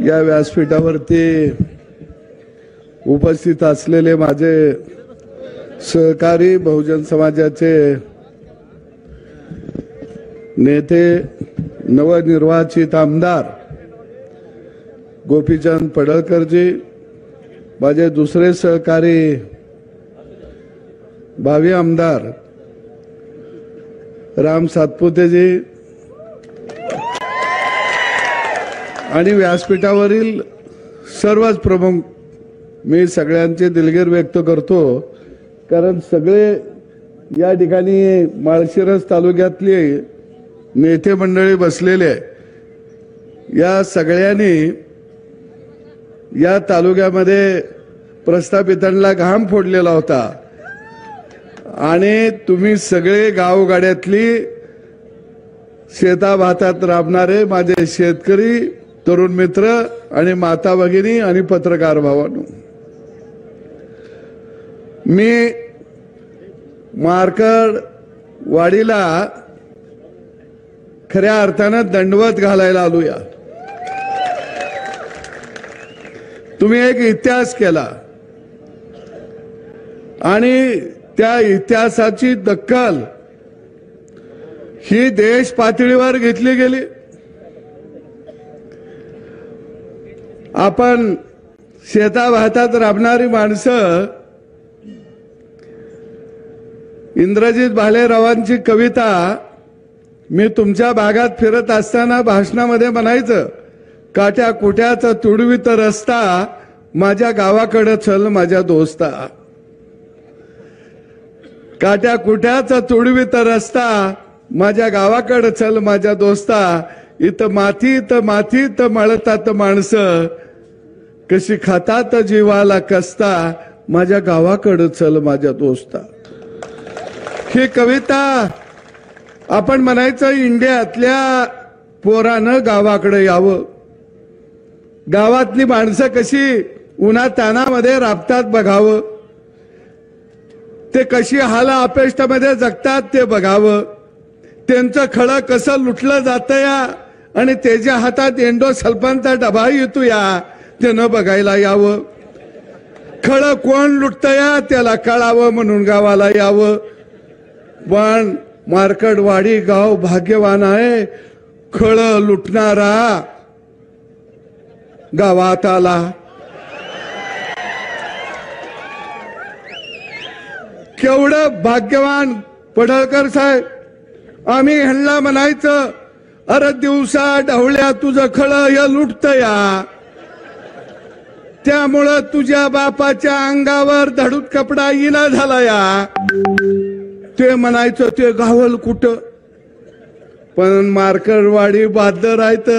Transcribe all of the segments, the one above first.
या व्यासपीठावरती उपस्थित असलेले माझे सहकारी बहुजन समाजाचे नेते नवनिर्वाचित आमदार गोपीचंद पडळकरजी, माझे दुसरे सहकारी भावी आमदार राम सातपुतेजी आणि व्यासपीठावरील सर्वच प्रमुख, मी सगळ्यांचे दिलगिरी व्यक्त करतो, कारण सगळे या ठिकाणी माळशिरस तालुक्यातले नेते मंडळी बसलेले, या सगळ्यांनी या तालुक्यामध्ये प्रस्थापितांना घाम फोडलेला होता आणि तुम्ही सगळे गावगाड्यातली शेताभातात राबणारे माझे शेतकरी, तरुण मित्र आणि माता भगिनी आणि पत्रकार भावांनो, मी मार्कड वाडीला खऱ्या अर्थानं दंडवत घालायला आलोया। तुम्ही एक इतिहास केला आणि त्या इतिहासाची दखल ही देश पातळीवर घेतली गेली। आपण शेताभातात राबणारी माणसं, इंद्रजित भालेरावांची कविता मी तुमच्या भागात फिरत असताना भाषणामध्ये म्हणायचं, काट्या कुट्याचा तुडवीत रस्ता, माझ्या गावाकडे चल माझ्या दोस्ता। काट्या कुट्याचा तुडवीत रस्ता, माझ्या गावाकडे चल माझ्या दोस्ता। इथं मातीत मळतात माणसं, कशी खातात जीवाला कसता, माझ्या गावाकडे चल माझ्या दोस्ता। ही कविता आपण म्हणायचं इंडियातल्या पोरानं गावाकडे यावं, गावातली माणसं कशी उन्हा तानामध्ये राबतात बघावं, ते कशी हाला अपेष्टामध्ये जगतात ते बघावं, त्यांचं खळं कसं लुटलं जातं या आणि त्याच्या हातात एंडो सल्फानचा डबा येतो या, ते न बघायला यावं। खळं कोण लुटतं या त्याला कळावं म्हणून गावाला यावं। पण मार्कडवाडी गाव भाग्यवान आहे, खळं लुटणारा गावात आला। केवढं भाग्यवान पडळकर साहेब। आम्ही ह्यांना म्हणायचं, अरे दिवसा ढवळ्या तुझं खळं या लुटतं या, त्यामुळं तुझ्या बापाच्या अंगावर धडूत कपडा येणा झाला या। ते म्हणायचं ते गावल कुठं, पण मार्कडवाडी बादर आहेत,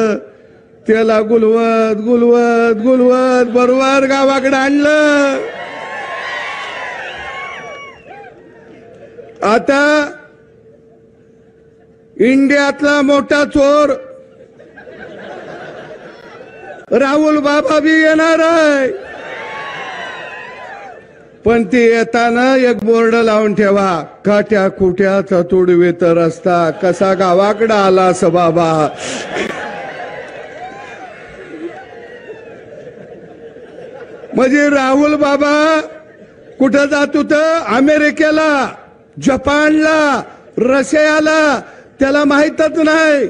त्याला गुलवत गुलवत गुलवत बरोबर गावाकडे आणलं। आता इंडियातला मोठा चोर राहुल बाबा भी येणार आहे, पण ते येताना एक बोर्ड लावून ठेवा, काट्या कुट्याचा तुडवीत रस्ता, कसा गावाकडे आलास बाबा। म्हणजे राहुल बाबा कुठं जात होतं, अमेरिकेला, जपानला, रशियाला, त्याला माहीतच नाही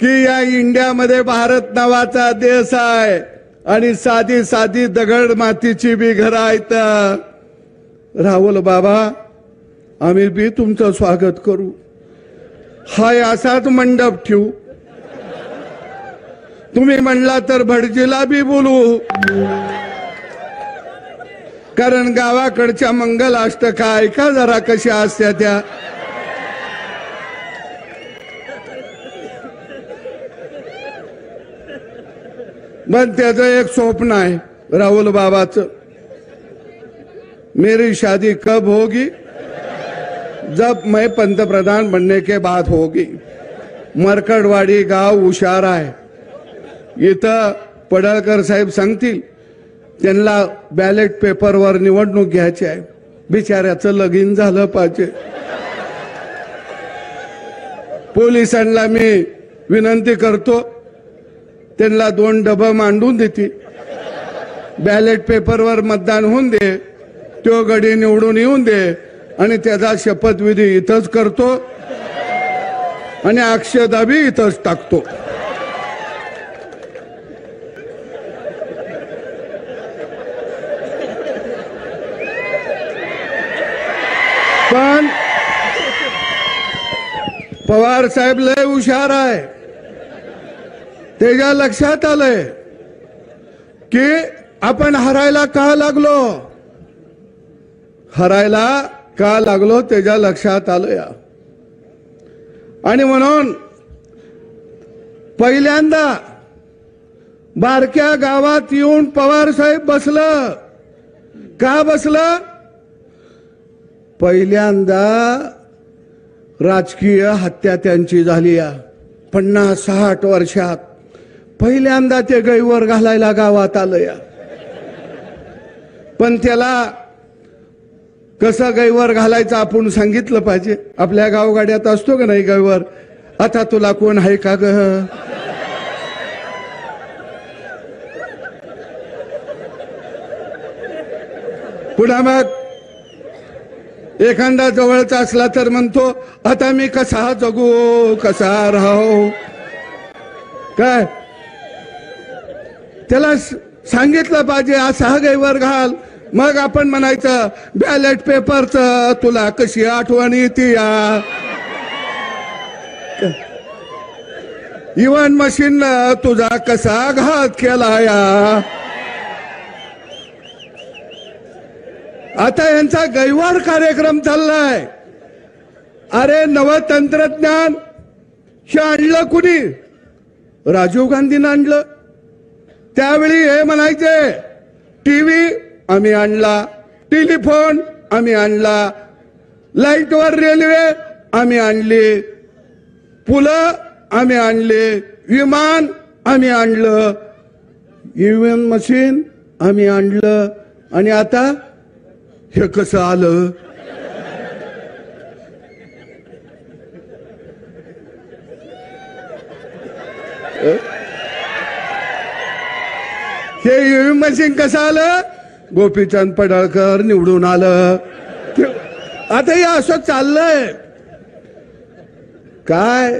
की या इंडियामध्ये भारत नावाचा देश आहे आणि साधी साधी दगड मातीची बी घरं आहेत। राहुल बाबा, आम्ही बी तुमचं स्वागत करू, हाय असाच मंडप ठेवू, तुम्ही म्हणला तर भटजीला बी बोलू, कारण गावाकडच्या मंगलाष्टका ऐका जरा कशा असत्या त्या। पण त्याचं एक स्वप्न आहे राहुल बाबाचं, मेरी शादी कब होगी, जब मैं पंतप्रधान बनने के बाद होगी। मरकडवाडी गाव हुशार आहे, इथं पडळकर साहेब सांगतील त्यांना बॅलेट पेपरवर निवडणूक घ्यायची आहे, बिचाऱ्याचं लगीन झालं पाहिजे। पोलिसांना मी विनंती करतो, त्यांना 2 डबं मांडून देते, बॅलेट पेपरवर मतदान होऊन दे, तो गडी निवडून येऊन दे आणि त्याचा शपथविधी इथंच करतो आणि अक्षदाबी इथंच टाकतो. पण पवार साहेब लय हुशार आहे. त्याच्या लक्षात आलंय की आपण हरायला का लागलो त्याच्या लक्षात आलं. आणि म्हणून पहिल्यांदा बारक्या गावात येऊन पवार साहेब बसलं. का बसलं? पहिल्यांदा राजकीय हत्या त्यांची झाली 50-60 वर्षात. पहिल्यांदा ते गैवर घालायला गावात आलं. पण त्याला कसं गैवर घालायचं आपण सांगितलं पाहिजे. आपल्या गावगाड्यात असतो का नाही गैवर, आता तुला कोण आहे का ग, पुन्हा मग एखादा जवळचा असला तर म्हणतो आता मी कसा जगू कसा राहू. काय त्याला सांगितलं पाहिजे असा गैवर घाल. मग आपण म्हणायचं बॅलेट पेपरचं तुला कशी आठवण येते या, इव्हन मशीननं तुझा कसा घात केला या. आता यांचा गैवार कार्यक्रम चाललाय. अरे नवतंत्रज्ञान हे आणलं कुणी? राजीव गांधीनं आणलं. त्यावेळी हे म्हणायचे टीव्ही आम्ही आणला, टेलिफोन आम्ही आणला, लाईटवर रेल्वे आम्ही आणली, पुलं आम्ही आणले, विमान आम्ही आणलं, ईव्हीएम मशीन आम्ही आणलं. आणि आता हे कसं आलं? हे ईव्हीएम मशीन कसं आलं? गोपीचंद पडळकर निवडून आलं. आता हे असं चाललंय. काय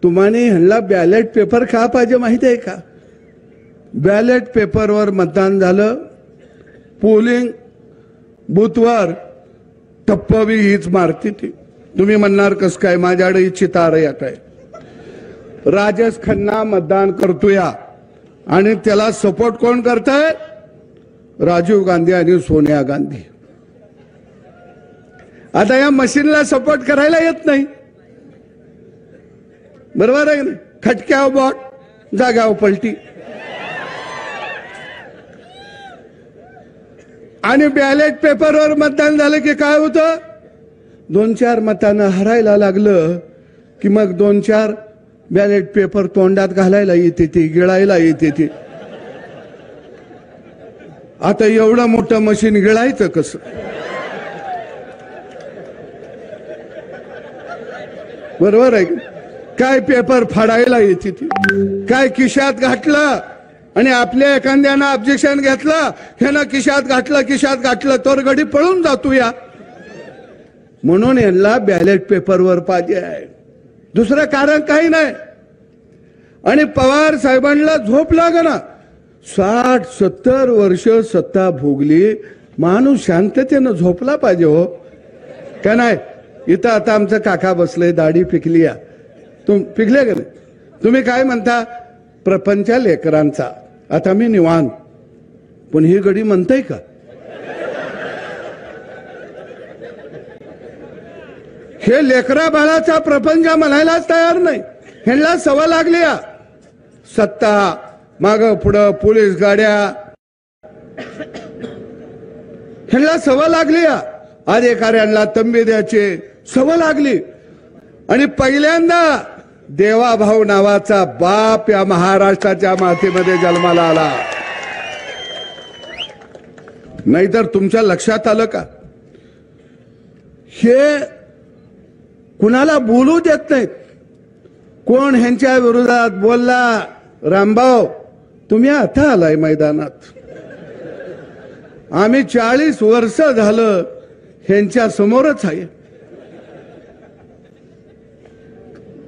तुम्हाला ह्यांना बॅलेट पेपर का पाहिजे माहिती आहे का? बॅलेट पेपरवर मतदान झालं, पोलिंग बूथवर टप्पवी हीच मारती ती. तुम्ही म्हणणार कस काय, माझ्याकडे चितार येत आहे. राजेश खन्ना मतदान करतोय आणि त्याला सपोर्ट कोण करतंय? राजीव गांधी आणि सोनिया गांधी. आता या मशीनला सपोर्ट करायला येत नाही, बरोबर आहे ना? खटक्यावर बॉट, जाग्यावर पलटी. आणि बॅलेट पेपरवर मतदान झालं की काय होतं? 2-4 मतांना हरायला लागलं की मग 2-4 बॅलेट पेपर तोंडात घालायला येते ती, गिळायला येते ती. आता एवढं मोठं मशीन गिळायचं कसं? बरोबर आहे. काय पेपर फाडायला येते ती, काय खिशात घातलं आणि आपल्या एखाद्यानं ऑब्जेक्शन घेतलं, ह्यानं खिशात घातलं तर गडी पळून जातो या. म्हणून यांना बॅलेट पेपरवर पाहिजे आहे, दुसरं कारण काही नाही. आणि पवार साहेबांना झोप लागना. 60-70 वर्ष सत्ता भोगली, माणूस शांततेनं झोपला पाहिजे हो का नाही? इथं आता आमचं काका बसले, दाढी पिकली. पिकले का नाही? तुम्ही काय म्हणता? प्रपंच लेकरांचा. आता मी निवांत, पण ही गडी म्हणताय का? हे लेकरा बाळाचा प्रपंच म्हणायलाच तयार नाही. ह्यांना सवय लागली सत्ता, माग पुढं पोलीस गाड्या, ह्यांना सवय लागली. अधिकाऱ्यांना तंबी द्यायची सवय लागली. आणि पहिल्यांदा देवाभाऊ नावाचा बाप या महाराष्ट्राच्या मातीमध्ये जन्माला आला. नाहीतर तुमच्या लक्षात आलं का? हे कुणाला बोलू देत नाहीत. कोण ह्यांच्या विरोधात बोलला रामभाऊ तुम्ही आता आलाय मैदानात, आम्ही 40 वर्ष झालं ह्यांच्या समोरच आहे.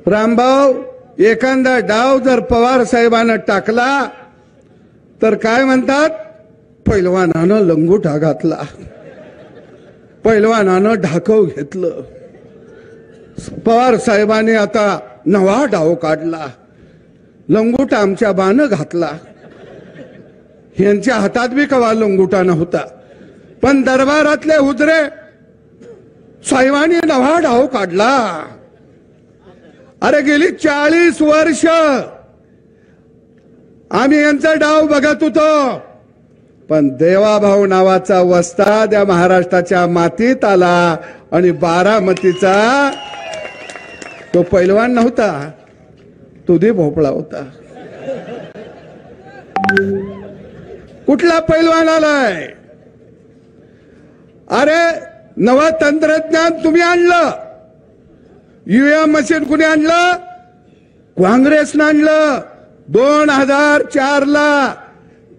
रामभाऊ एखादा डाव जर पवार साहेबांना टाकला तर काय म्हणतात, पैलवानानं लंगोटा घातला, पैलवानानं ढाकव घेतलं. पवार साहेबांनी आता नवा डाव काढला, लंगोटा आमच्या बानं घातला. यांच्या हातात बी कवा लंगोटा नव्हता, पण दरबारातले हुजरे साहेबांनी नवा डाव काढला. अरे गेली 40 वर्ष आम्ही यांचा डाव बघत होतो, पण देवाभाऊ नावाचा वस्ताद या महाराष्ट्राच्या मातीत आला आणि बारामतीचा तो पैलवान नव्हता, तो दे भोपळा होता. कुठला पैलवान आलाय? अरे नवं तंत्रज्ञान तुम्ही आणलं, ईव्हीएम मशीन कुणी आणलं? काँग्रेसनं आणलं 2004 ला.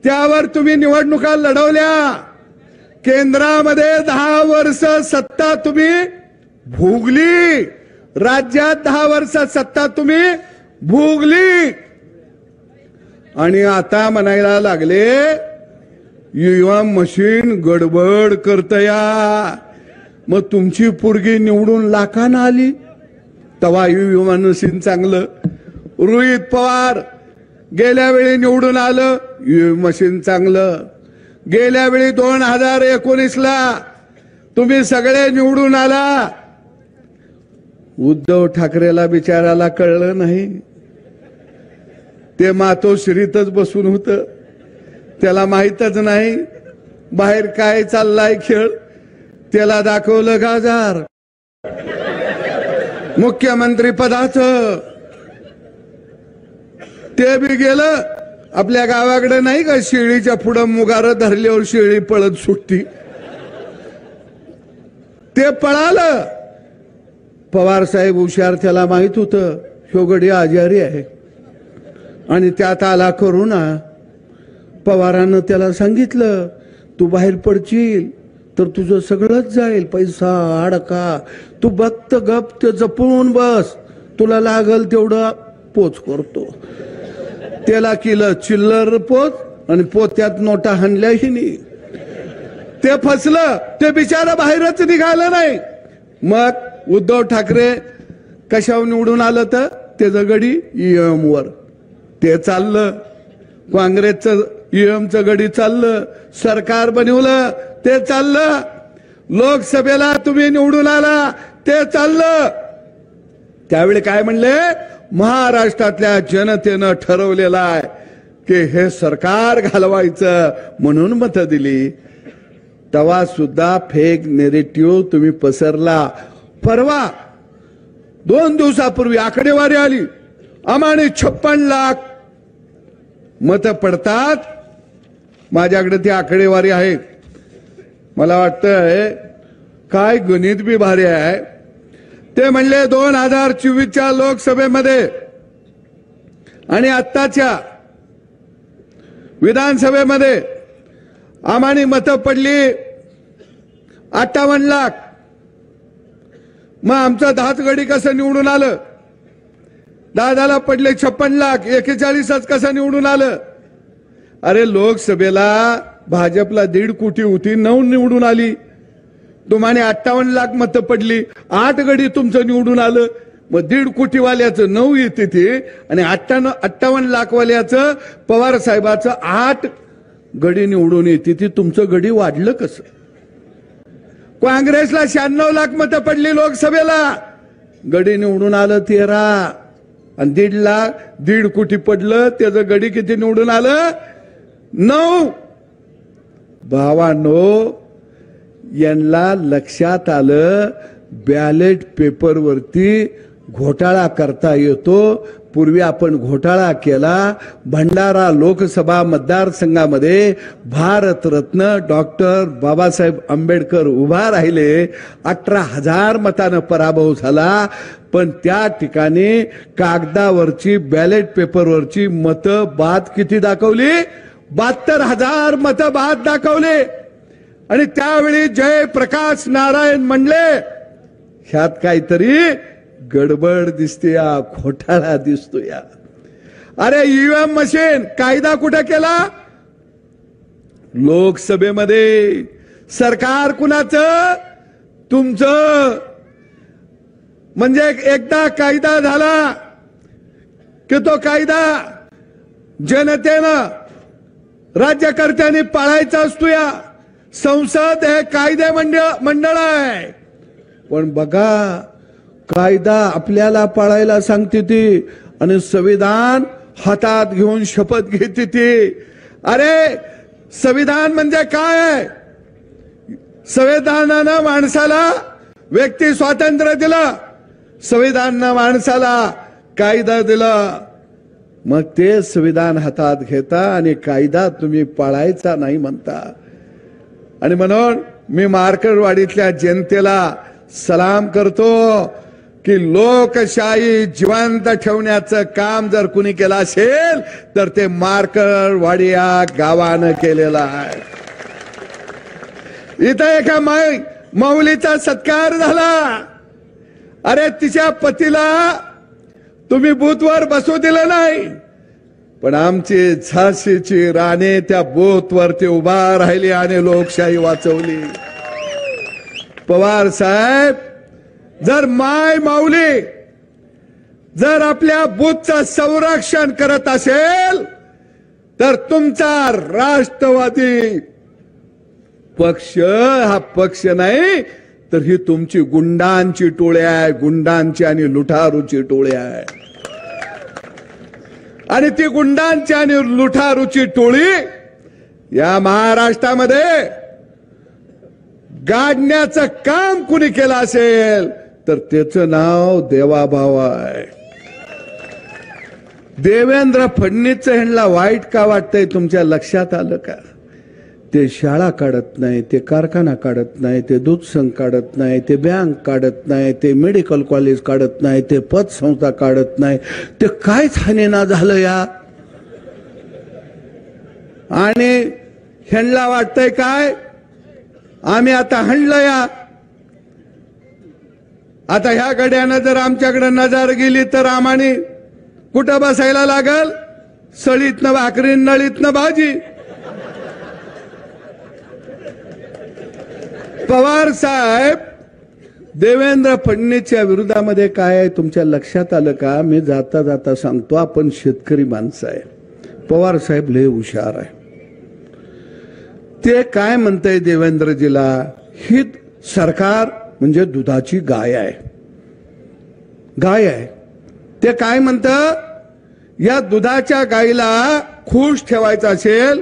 त्यावर तुम्ही निवडणुका लढवल्या, केंद्रामध्ये 10 वर्ष सत्ता तुम्ही भोगली, राज्यात 10 वर्ष सत्ता तुम्ही भोगली, आणि आता म्हणायला लागले ईव्हीएम मशीन गडबड करतया. मग तुमची पोरगी निवडून लाखानं आली, तवा ईव्हीएम मशीन चांगलं. रोहित पवार गेल्या वेळी निवडून आलं, ईव्हीएम मशीन चांगलं. गेल्या वेळी 2019 ला तुम्ही सगळे निवडून आला, उद्धव ठाकरेला बिचाराला कळलं नाही, ते मातोश्रीतच बसून होत, त्याला माहीतच नाही बाहेर काय चाललाय खेळ. त्याला दाखवलं गाजार मुख्यमंत्री पदाचं, ते बी गेलं. आपल्या गावाकडे नाही का शेळीच्या पुढं मुगार धरल्यावर शेळी पळत सुटती, ते पळालं. पवार साहेब हुशार, त्याला माहित होतं शोगडी आजारी आहे, आणि त्यात आला करुणा. पवारानं त्याला सांगितलं तू बाहेर पडशील तर तुझं सगळंच जाईल, पैसा अडका, तू बघत गप ते जपून बस, तुला लागल तेवढं पोच करतो. त्याला केलं चिल्लर पोच, आणि पोत्यात नोटा हाणल्याही नाही. ते फसलं, ते बिचारा बाहेरच निघालं नाही. मग उद्धव ठाकरे कशावर निवडून आलं तर त्याचं गडी ईएम वर, ते चाललं. काँग्रेसचं ईएमचं गडी चाललं, सरकार बनवलं ते चाललं. लोकसभेला तुम्ही निवडून आला ते चाललं. त्यावेळी काय म्हणले, महाराष्ट्रातल्या जनतेनं ठरवलेलं आहे की हे सरकार घालवायचं म्हणून मतं दिली. तेव्हा सुद्धा फेक नेरेटिव्ह तुम्ही पसरला. परवा 2 दिवसापूर्वी आकडेवारी आली, आम्हाने 56 लाख मतं पडतात. माझ्याकडे ती आकडेवारी आहे. मला वाटतंय काय गणित बी भारी आहे. ते म्हणले 2024च्या लोकसभेमध्ये आणि आत्ताच्या विधानसभेमध्ये आम्हाने मतं पडली 58 लाख. मग आमचं 10च गडी कसं निवडून आलं? दादाला पडले 56 लाख, 41च कसं निवडून आलं? अरे लोकसभेला भाजपला 1.5 कोटी होती, 9 निवडून आली. तुम्हाला 58 लाख मतं पडली, 8 गडी तुमचं निवडून आलं. मग 1.5 कोटी वाल्याचं 9 येते ते, आणि 58 लाख वाल्याचं पवार साहेबाचं 8 गडी निवडून येते ती. तुमचं गडी वाढलं कसं? काँग्रेसला 96 लाख मतं पडली लोकसभेला, गडी निवडून आलं 13, आणि 1.5 कोटी पडलं, त्याचं गडी किती निवडून आलं? 9. भावांनो, यांना लक्षात आलं बॅलेट पेपरवरती घोटाळा करता येतो, पूर्वी आपण घोटाळा केला. भंडारा लोकसभा मतदारसंघामध्ये भारतरत्न डॉक्टर बाबासाहेब आंबेडकर उभा राहिले. 18,000 मतानं पराभव झाला. पण त्या ठिकाणी कागदावरची बॅलेट पेपरवरची मतं बाद किती दाखवली? 72,000 मतं बाद दाखवली. आणि त्यावेळी जयप्रकाश नारायण म्हणले ह्यात काहीतरी गडबड दिसते, या घोटाळा दिसतो या. अरे ईव्हीएम मशीन कायदा कुठे केला? लोकसभेमध्ये. सरकार कुणाचं? तुमचं. म्हणजे एकदा कायदा झाला की तो कायदा जनतेनं राज्यकर्त्यांनी पाळायचा असतो. या संसद हे कायदे मंडळ आहे. पण बघा कायदा आपल्याला पाळायला सांगते ती आणि संविधान हातात घेऊन शपथ घेते ती. अरे संविधान म्हणजे काय आहे? संविधानानं माणसाला व्यक्ती स्वातंत्र्य दिलं, संविधानानं माणसाला कायदा दिला. मग ते संविधान हातात घेता आणि कायदा तुम्ही पाळायचा नाही म्हणता. आणि म्हणून मी मार्कटवाडीतल्या जनतेला सलाम करतो की लोकशाही जिवंत ठेवण्याचं काम जर कुणी केलं असेल तर ते मार्कटवाडी या गावानं केलेलं आहे. इथं एका माऊलीचा सत्कार झाला. अरे तिच्या पतीला तुम्ही बूथवर बसू दिलं नाही, पण आमची झाशीची राणी त्या बूथवरती उभा राहिली आणि लोकशाही वाचवली. पवार साहेब, जर माय माऊली जर आपल्या बूथचं संरक्षण करत असेल तर तुमचा राष्ट्रवादी पक्ष हा पक्ष नाही तर ही तुमची गुंडांची टोळी आहे. गुंडांची आणि लुटारूची टोळी आहे. आणि ती गुंडांची आणि लुटारूची टोळी या महाराष्ट्रामध्ये गाडण्याचं काम कुणी केलं असेल तर त्याचं नाव देवाभाऊ आहे. देवेंद्र फडणवीसचं ह्यांना वाईट का वाटतंय तुमच्या लक्षात आलं का? ते शाळा काढत नाही, ते कारखाना काढत नाही, ते दूध संघ काढत नाही, ते बँक काढत नाही, ते मेडिकल कॉलेज काढत नाही, ते पतसंस्था काढत नाही. ते कायच हानीना झालं या. आणि ह्यांना वाटतंय काय आम्ही आता हाणलं या. आता ह्या गड्यानं जर आमच्याकडे नजर गेली तर आम्हाने कुठं बसायला लागल? सळीतनं भाकरी, नळीतनं भाजी. पवार साहेब, देवेंद्र फडणवीसच्या विरोधामध्ये काय आहे तुमच्या लक्षात आलं का? मी जाता जाता सांगतो, आपण शेतकरी माणसं आहे. पवार साहेब लय हुशार आहे. ते काय म्हणतंय देवेंद्रजीला, ही सरकार म्हणजे दुधाची गाय आहे. गाय आहे. ते काय म्हणतं, या दुधाच्या गायीला खुश ठेवायचं असेल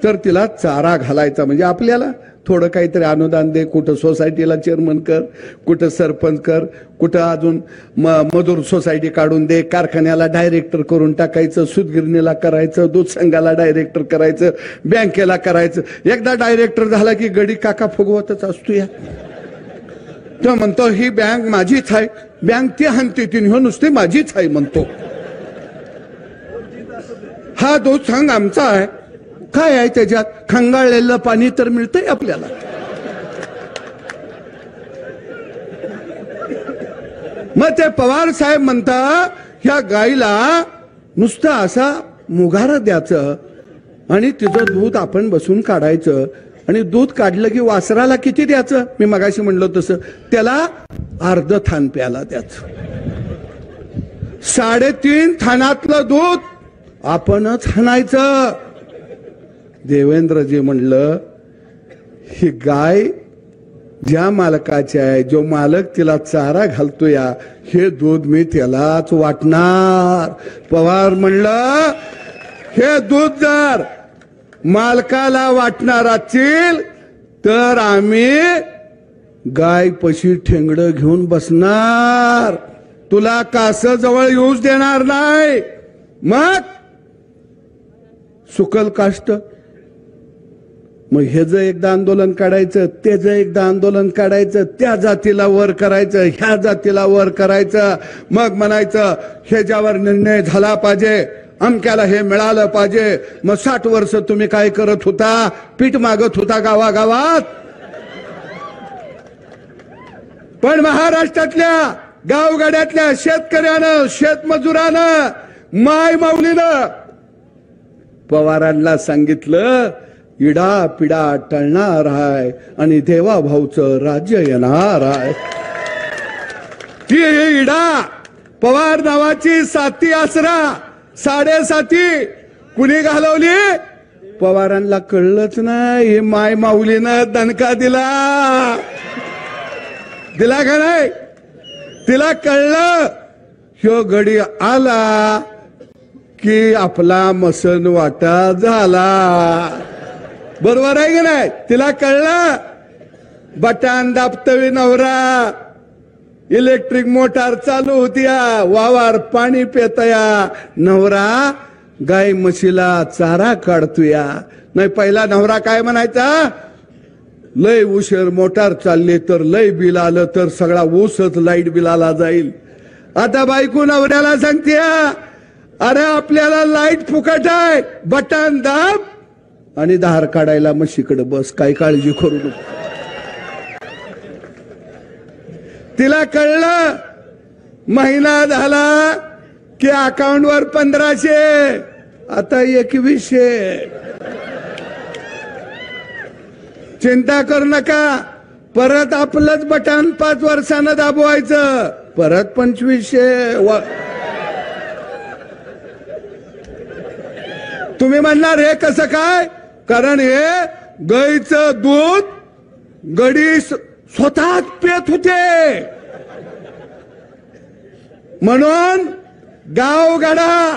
तर तिला चारा घालायचा. म्हणजे आपल्याला थोडं काहीतरी अनुदान दे, कुठं सोसायटीला चेअरमन कर, कुठं सरपंच कर, कुठं अजून मजूर सोसायटी काढून दे, कारखान्याला डायरेक्टर करून टाकायचं, सूतगिरणीला करायचं, दूध संघाला डायरेक्टर करायचं, बँकेला करायचं. एकदा डायरेक्टर झाला की गडी काका फुगवतच असतो या. तो म्हणतो ही बँक माझीच आहे, बँक ती हाणते ती नुसती माझीच आहे म्हणतो. हा दूध संघ आमचा आहे. काय आहे त्याच्यात? खंगाळलेलं पाणी तर मिळतंय आपल्याला. मग ते पवार साहेब म्हणता ह्या गाईला नुसतं असा मुगार द्यायचं आणि तिचं दूध आपण बसून काढायचं. आणि दूध काढलं की वासराला किती द्यायचं? मी मगाशी म्हणलो तसं त्याला अर्ध थान प्याला द्यायचं. 3.5 थानातलं दूध आपणच हाणायचं. देवेंद्रजी म्हणलं ही गाय ज्या मालकाची आहे, जो मालक तिला चारा घालतो या, हे दूध मी त्यालाच वाटणार. पवार म्हणलं हे दूध जर मालकाला वाटणार असतील तर आम्ही गाय पशी ठेंगड घेऊन बसणार. तुला कास जवळ येऊच देणार नाही. मग सुकल काष्ट, मग हे जे एकदा आंदोलन काढायचं, ते जे एकदा आंदोलन काढायचं, त्या जातीला वर करायचं, ह्या जातीला वर करायचं, मग म्हणायचं ह्याच्यावर निर्णय झाला पाहिजे, अमक्याला हे मिळालं पाहिजे. मग 60 वर्ष तुम्ही काय करत होता? पीठ मागत होता गावागावात. पण महाराष्ट्रातल्या गावगाड्यातल्या शेतकऱ्यानं, शेतमजुरानं, माय माऊलीनं पवारांना सांगितलं इडा पिडा टळणार आहे आणि देवा भाऊचं राज्य येणार आहे. ती इडा पवार नावाची साथी आसरा 7.5 कुणी घालवली? पवारांना कळलंच नाही. माय माऊलीनं दणका दिला का नाही? तिला कळलं ह्यो गडी आला की आपला मसन वाटा झाला. बरोबर आहे की नाही? तिला कळलं. बटन दाबतवी नवरा, इलेक्ट्रिक मोटार चालू होतीया, वावर पाणी पेतया, नवरा गाय म्हशीला चारा काढतोया. नाही पहिला नवरा काय म्हणायचा? लय उशीर मोटार चालली तर लय बिल आलं तर सगळा ऊसच लाईट बिलाला जाईल. आता बायको नवऱ्याला सांगते अरे आपल्याला लाईट फुकट आहे, बटन दाब आणि धार काढायला म्हशीकडे बस, काही काळजी करू नको. तिला कळलं महिना झाला की अकाउंटवर 1500, आता 2100. चिंता करू नका, परत आपलंच बटन 5 वर्षानं दाबवायचं, परत 2500. तुम्ही म्हणणार हे कसं काय? कारण हे गाईचं दूध गडी स्वतःच पेत होते. म्हणून गावगाडा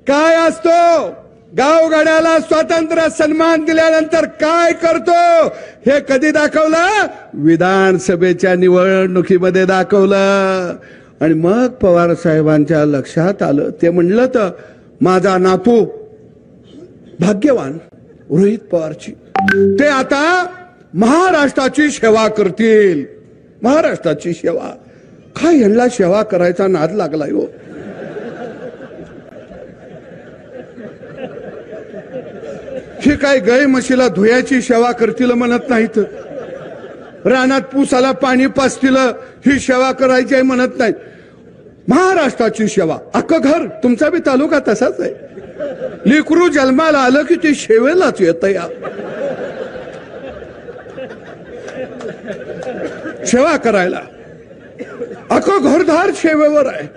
काय असतो? गावगाड्याला स्वातंत्र्य सन्मान दिल्यानंतर काय करतो हे कधी दाखवलं? विधानसभेच्या निवडणुकीमध्ये दाखवलं. आणि मग पवार साहेबांच्या लक्षात आलं. ते म्हणलं तर माझा नातू भाग्यवान रोहित पवारची, ते आता महाराष्ट्राची सेवा करतील. महाराष्ट्राची सेवा काय? यांना सेवा करायचा नाद लागलाय हो. हे काय गाय म्हशीला धुयाची सेवा करतील म्हणत नाहीत, रानात पूसाला पाणी पाजतील ही सेवा करायची आहे म्हणत नाहीत. महाराष्ट्राची सेवा. अख्खं घर, तुमचा बी तालुका तसाच आहे. लेकरू जन्माला आलं की ते शेवेलाच येत या. सेवा करायला अख्खं घरदार सेवेवर आहे.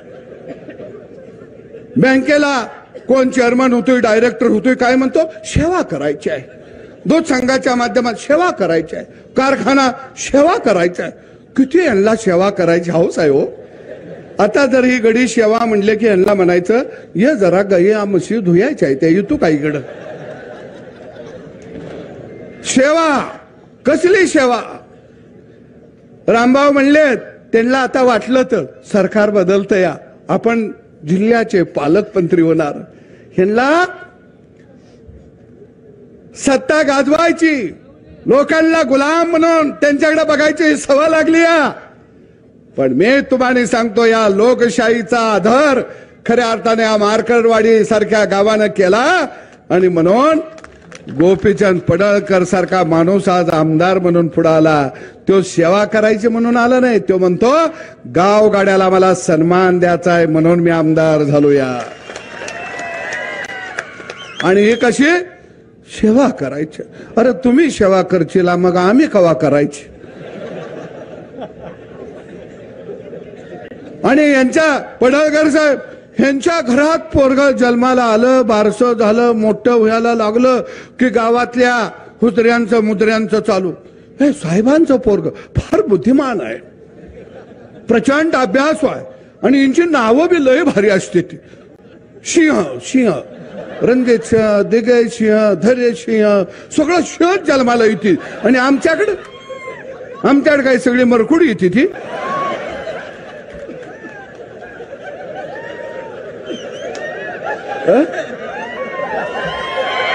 बँकेला कोण चेअरमन होतोय, डायरेक्टर होतोय, काय म्हणतो? सेवा करायची आहे. दूध संघाच्या माध्यमात सेवा करायची आहे. कारखाना सेवा करायचा आहे. किती यांना सेवा करायची हौस आहे हो. आता जर ही गडी सेवा म्हणले की यांना म्हणायचं ये जरा गाई म्हशी धुयायच्या आहे, त्या येतो काहीकडं. सेवा कसली सेवा? रामभाऊ म्हणले त्यांना आता वाटलं तर सरकार बदलतं या, आपण जिल्ह्याचे पालकमंत्री होणार, ह्यांना सत्ता गाजवायची, लोकांना गुलाम म्हणून त्यांच्याकडे बघायची सवय लागली या. पण मी तुम्हाला सांगतो या लोकशाहीचा आधार खऱ्या अर्थाने या मार्करवाडी सारख्या गावानं केला. आणि म्हणून गोपीचंद पडळकर सारखा माणूस आज आमदार म्हणून पुढे आला. तो सेवा करायची म्हणून आला नाही, तो म्हणतो गावगाड्याला मला सन्मान द्यायचा आहे म्हणून मी आमदार झालो या. आणि ही कशी सेवा करायची? अरे तुम्ही सेवा करशीला मग आम्ही कवा करायची? आणि यांच्या पडळकर साहेब ह्यांच्या घरात पोरग जन्माला आलं, बारसं झालं, मोठं व्हायला लागलं की गावातल्या हुजऱ्यांचं मुद्र्यांचं चालू. हे साहेबांचं पोरग फार बुद्धिमान आहे, प्रचंड अभ्यास आहे आणि यांची नावं बी लय भारी असते. ती सिंह सिंह, रणजित सिंह, दिग्गज सिंह, धैर्य सिंह, सगळं शहर जन्माला येते. आणि आमच्याकडे काय सगळी मरकुडी येते ती.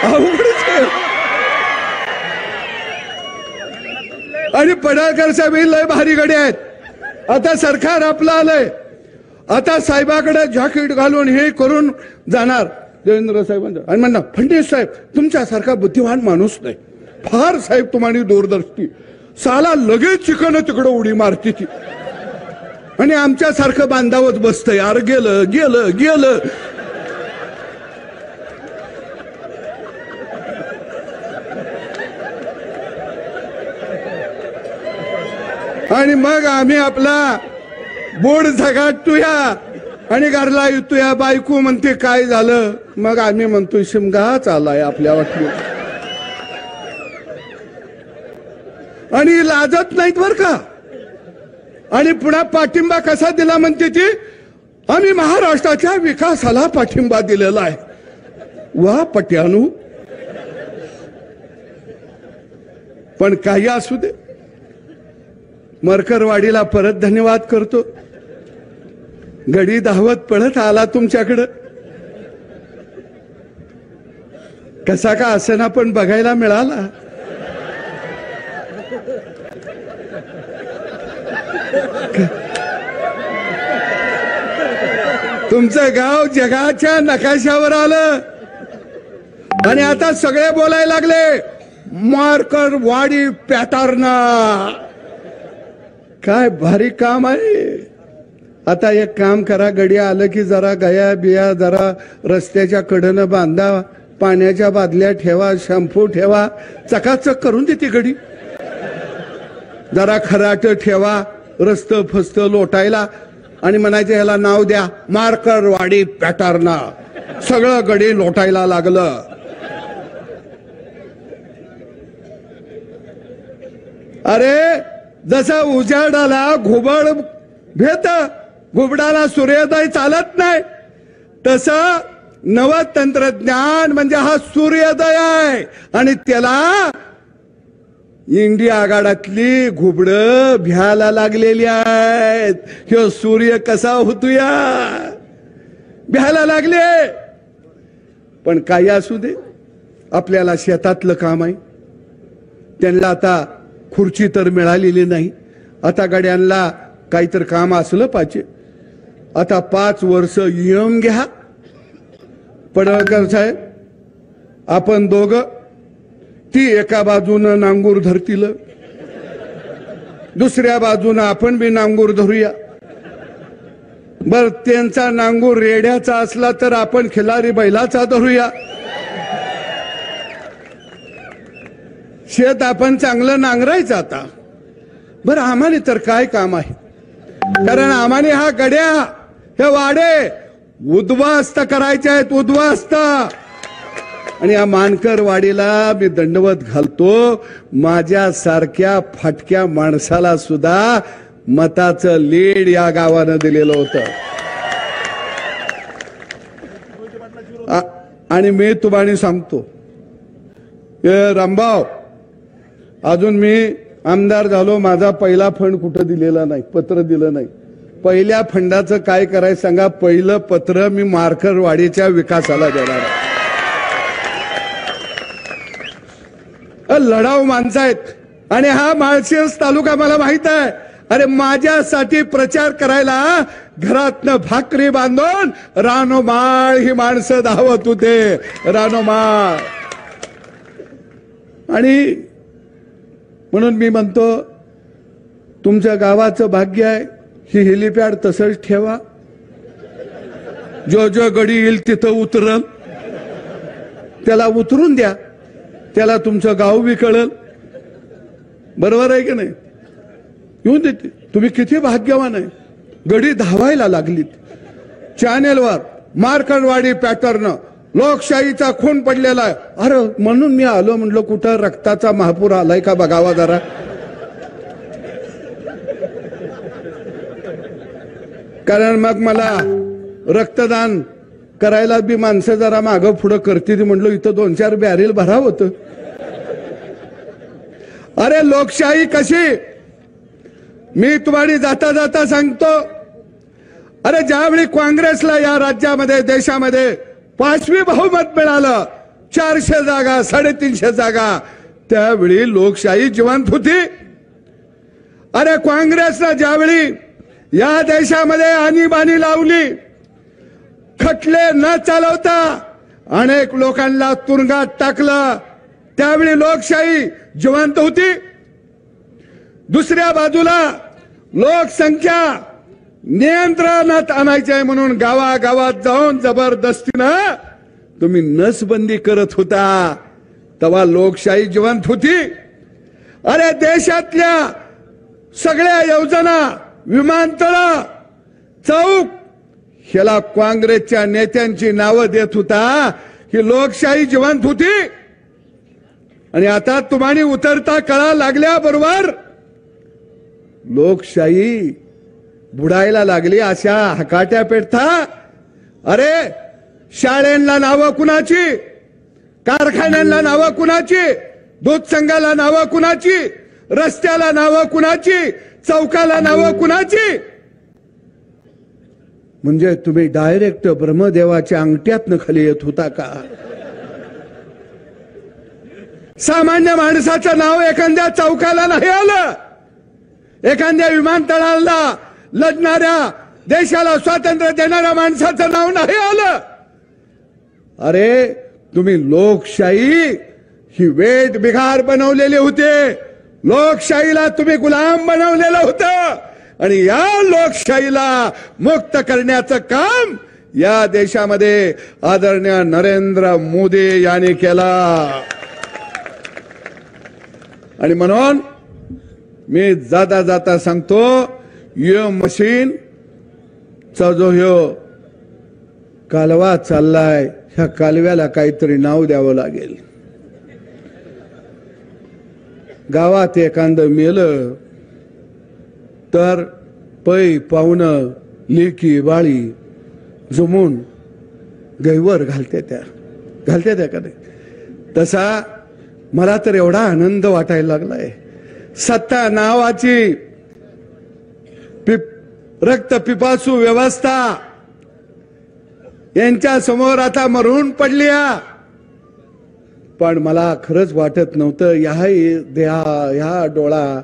अवघडच आहे. आणि पडळकर साहेब लय भारी गडे आहेत. आता सरकार आपलं आलंय, आता साहेबाकडे जॅकेट घालून हे करून जाणार देवेंद्र साहेबांचं आणि म्हणणार फडणवीस साहेब तुमच्यासारखा बुद्धिमान माणूस नाही, फार साहेब तुम्हाला दूरदर्शी, साला लगेच चिकन तिकडं उडी मारती ती आणि आमच्यासारखं बांधावत बसतंय. अरे गेलं गेलं गेलं. आणि मग आम्ही आपला बोर्ड झगाटतोया आणि घरला येतोया. बायको म्हणते काय झालं, मग आम्ही म्हणतोय शिमगा चालाय आपल्या वाटली. आणि लाजत नाहीत बर का. आणि पुन्हा पाठिंबा कसा दिला म्हणते ती, आम्ही महाराष्ट्राच्या विकासाला पाठिंबा दिलेला आहे. वा पट्यानू. पण काही असू दे, मरकरवाडीला परत धन्यवाद करतो. गडी धावत पळत आला तुमच्याकडं, कसा का असेना पण बघायला मिळाला. तुमचं गाव जगाच्या नकाशावर आलं आणि आता सगळे बोलायला लागले मार्करवाडी पॅटर्न. काय भारी काम आहे. आता एक काम करा, गडी आलं की जरा गया बिया जरा रस्त्याच्या कडेनं बांधा, पाण्याच्या बादल्या ठेवा, शॅम्पू ठेवा, चकाचक करून देते गडी. जरा खराट ठेवा, रस्त फस्त लोटायला आणि म्हणायचं ह्याला नाव द्या मार्करवाडी पॅटर्न. सगळं गडी लोटायला लागलं. अरे जसा उजाडाला घुबड भेट, घुबडाला सूर्योदय चालत नाही, तसं नव तंत्रज्ञान म्हणजे हा सूर्योदय आहे. आणि त्याला इंडिया आघाडातली घुबड भ्यायला लागलेली आहेत. ह्यो सूर्य कसा होतोया, भ्यायला लागले. पण काही असू दे, आपल्याला शेतातलं काम आहे. त्यांना आता खुर्ची तर मिळालेली नाही, आता गाड्यांना काहीतरी काम असलं पाहिजे. आता 5 वर्ष येऊन घ्या. पडळकर साहेब आपण दोघं, ती एका बाजूनं नांगूर धरतील, दुसऱ्या बाजूनं आपण बी नांगूर धरूया. बर त्यांचा नांगूर रेड्याचा असला तर आपण खिलारी बैलाचा धरूया. शेत आपण चांगलं नांगरायचं आता. बरं आम्हाने तर काय काम आहे, कारण आम्हाने हा गड्या हे वाडे उद्ध्वस्त करायचे आहेत, उद्ध्वस्त. आणि या मानकरवाडीला मी दंडवत घालतो, माझ्यासारख्या फाटक्या माणसाला सुद्धा मताचं लीड या गावानं दिलेलं होतं. आणि मी तुम्हाला सांगतो रामभाऊ, अजून मी आमदार झालो, माझा पहिला फंड कुठं दिलेला नाही, पत्र दिलं नाही. पहिल्या फंडाचं काय करायचं सांगा, पहिलं पत्र मी मार्करवाडीच्या विकासाला देणार. लढाऊ माणसं आहेत आणि हा माळशिरस तालुका मला माहित आहे. अरे माझ्यासाठी प्रचार करायला घरातनं भाकरी बांधून रानोमाळ ही माणसं धावत होते, रानोमाळ. आणि म्हणून मी म्हणतो तुमच्या गावाचं भाग्य आहे, ही हेलिपॅड तसंच ठेवा. जो जो गडी येईल तिथं उतरल त्याला उतरून द्या, त्याला तुमचं गाव बी कळल. बरोबर आहे की नाही? येऊन देते. तुम्ही किती भाग्यवान आहे. गडी धावायला लागलीत चॅनेलवर. मार्करवाडी पॅटर्न, लोकशाहीचा खून पडलेला आहे. अरे म्हणून मी आलो, म्हणलं कुठं रक्ताचा महापूर आलाय का बघावा जरा. कारण मग मला रक्तदान करायला बी माणसं जरा मागं पुढं करते. म्हणलं इथं 2-4 बॅरेल भराव होतं. अरे लोकशाही कशी, मी तुम्हाला जाता जाता सांगतो. अरे ज्यावेळी काँग्रेसला या राज्यामध्ये देशामध्ये 5वी बहुमत मिळालं, 400 जागा 350 जागा, त्यावेळी लोकशाही जिवंत होती. अरे काँग्रेसनं ज्यावेळी या देशामध्ये आणीबाणी लावली, खटले न चालवता अनेक लोकांना तुरुंगात टाकलं, त्यावेळी लोकशाही जिवंत होती. दुसऱ्या बाजूला लोकसंख्या नियंत्रणात आणायची आहे म्हणून गावागावात जाऊन जबरदस्तीनं तुम्ही नसबंदी करत होता, तेव्हा लोकशाही जिवंत होती. अरे देशातल्या सगळ्या योजना, विमानतळ, चौक ह्याला काँग्रेसच्या नेत्यांची नावं देत होता, ही लोकशाही जिवंत होती. आणि आता तुम्हाला उतरता कळा लागल्याबरोबर लोकशाही बुडायला लागली अशा हकाट्या पेटता. अरे शाळेंना नावं कुणाची, कारखान्यांना नावं कुणाची, दूध संघाला नावं कुणाची, रस्त्याला नावं कुणाची, चौकाला नावं कुणाची. म्हणजे तुम्ही डायरेक्ट ब्रह्मदेवाच्या अंगठ्यातनं खाली येत होता का? सामान्य माणसाचं नाव एखाद्या चौकाला नाही आलं, एखाद्या विमानतळाला लढणाऱ्या, देशाला स्वातंत्र्य देणाऱ्या माणसाचं नाव नाही आलं. अरे तुम्ही लोकशाही ही वेठ बिघार बनवलेली होते, लोकशाहीला तुम्ही गुलाम बनवलेलं होतं. आणि या लोकशाहीला मुक्त करण्याचं काम या देशामध्ये आदरणीय नरेंद्र मोदी यांनी केला. आणि म्हणून मी जाता जाता सांगतो, यो मशीन चा जो ह्यो कालवा चाललाय, ह्या कालव्याला काहीतरी नाव द्यावं लागेल. गावात एखादं मेलं तर पै पाहुणं, लेकी बाळी जमून गैवर घालते त्या का नाही? तसा मला तर एवढा आनंद वाटायला लागलाय. सत्ता नावाची रक्त पिपासू व्यवस्था यांच्या समोर आता मरून पडल्या. पण मला खरंच वाटत नव्हतं ह्या डोळा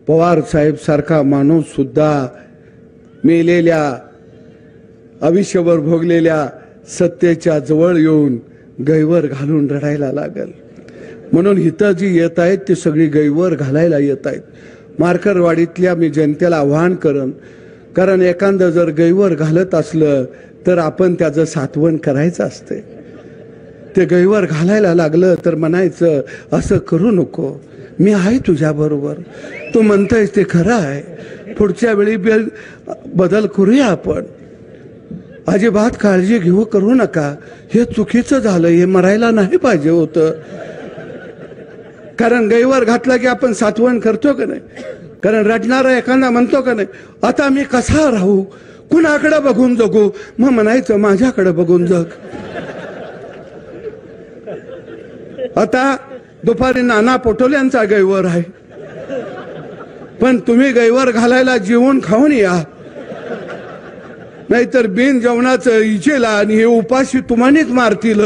पवार साहेब सारखा माणूस सुद्धा मेलेल्या, आयुष्यभर भोगलेल्या सत्तेच्या जवळ येऊन गैवर घालून रडायला लागल. म्हणून हिथं जी येत आहेत ती सगळी गैवर घालायला येत आहेत. मार्करवाडीतल्या मी जनतेला आवाहन करन, कारण एखादं जर गैवर घालत असलं तर आपण त्याचं सात्वन करायचं असते. ते गैवर घालायला लागलं तर म्हणायचं असं करू नको, मी आहे तुझ्या बरोबर, तू म्हणतोयस ते खरं आहे, पुढच्या वेळी बदल करूया आपण, अजिबात काळजी करू नका, हे चुकीचं झालं, हे मरायला नाही पाहिजे होतं. कारण गैवर घातला की आपण सात्वन करतो का नाही? कारण रडणारा एखादा म्हणतो का नाही, आता मी कसा राहू, कुणाकडे बघून जगू? मग म्हणायचं माझ्याकडे बघून जग. आता दुपारी नाना पटोल्यांचा गैवर आहे, पण तुम्ही गैवर घालायला जेवून खाऊन या, नाहीतर बिन जेवणाचं इचेला आणि हे उपाशी तुम्हानीच मारतील.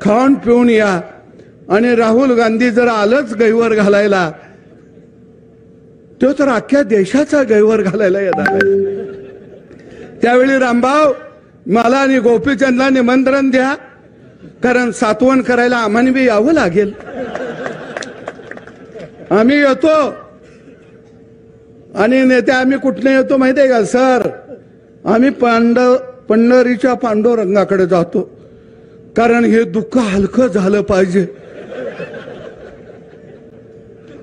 खाऊन पिऊन या. आणि राहुल गांधी जर आलंच गैवर घालायला, तो तर अख्ख्या देशाचा गैवर घालायला येणार आहे. त्यावेळी रामभाऊ मला आणि गोपीचंदला निमंत्रण द्या, कारण सातवण करायला आम्हाला बी यावं लागेल. आम्ही येतो. आणि नेते आम्ही कुठने येतो माहितीये का सर? आम्ही पंढरीच्या पांडुरंगाकडे जातो, कारण हे दुःख हलकं झालं पाहिजे.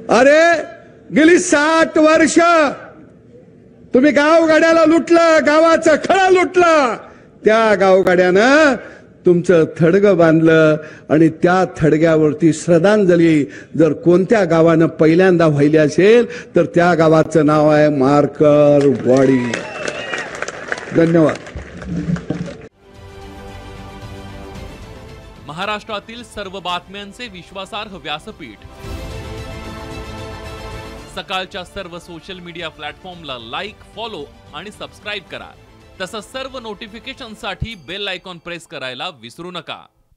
अरे गेली 60 वर्ष तुम्ही गावगाड्याला लुटलं, गावाचं खळं लुटलं, त्या गावगाड्यानं तुमचं थडगं बांधलं आणि त्या थडग्यावरती श्रद्धांजली जर कोणत्या गावानं पहिल्यांदा व्हायली असेल तर त्या गावाचं नाव आहे मार्करवाडी. धन्यवाद. महाराष्ट्रातील सर्व बातम्यांचे विश्वासार्ह व्यासपीठ. सकाळच्या सर्व सोशल मीडिया प्लॅटफॉर्मला लाईक, फॉलो आणि सबस्क्राईब करा. तसंच सर्व नोटिफिकेशनसाठी बेल आयकॉन प्रेस करायला विसरू नका.